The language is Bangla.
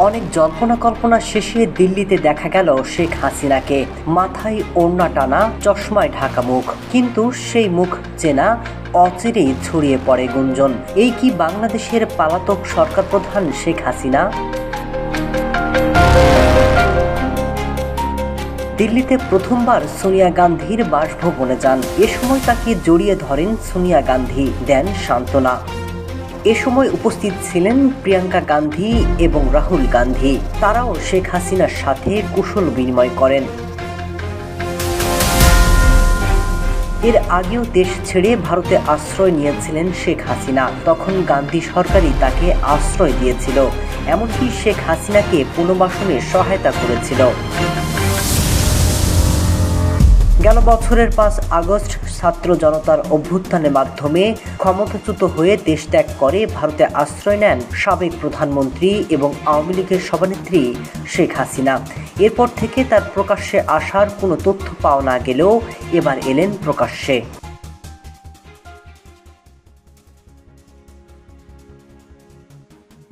অনেক জল্পনা কল্পনা শেষে দিল্লিতে দেখা গেল শেখ হাসিনাকে। মাথায় ওড়না টানা, চশমায় ঢাকা মুখ, কিন্তু সেই মুখ চেনা, অচিরেই ছড়িয়ে পড়ে গুঞ্জন। এই কি বাংলাদেশের পলাতক সরকার প্রধান শেখ হাসিনা? দিল্লিতে প্রথমবার সোনিয়া গান্ধীর বাসভবনে যান। এ সময় তাকে জড়িয়ে ধরেন সোনিয়া গান্ধী, দেন সান্ত্বনা। এ সময় উপস্থিত ছিলেন প্রিয়াঙ্কা গান্ধী এবং রাহুল গান্ধী। তারাও শেখ হাসিনার সাথে কুশল বিনিময় করেন। এর আগেও দেশ ছেড়ে ভারতে আশ্রয় নিয়েছিলেন শেখ হাসিনা। তখন গান্ধী সরকারই তাকে আশ্রয় দিয়েছিল, এমনকি শেখ হাসিনাকে পুনর্বাসনে সহায়তা করেছিল। গেল বছরের 5 আগস্ট ছাত্র জনতার অভ্যুত্থানের মাধ্যমে ক্ষমতাচ্যুত হয়ে দেশ ত্যাগ করে ভারতে আশ্রয় নেন সাবেক প্রধানমন্ত্রী এবং আওয়ামী লীগের সভানেত্রী শেখ হাসিনা। এরপর থেকে তার প্রকাশ্যে আসার কোনো তথ্য পাওয়া না গেলেও এবার এলেন প্রকাশ্যে।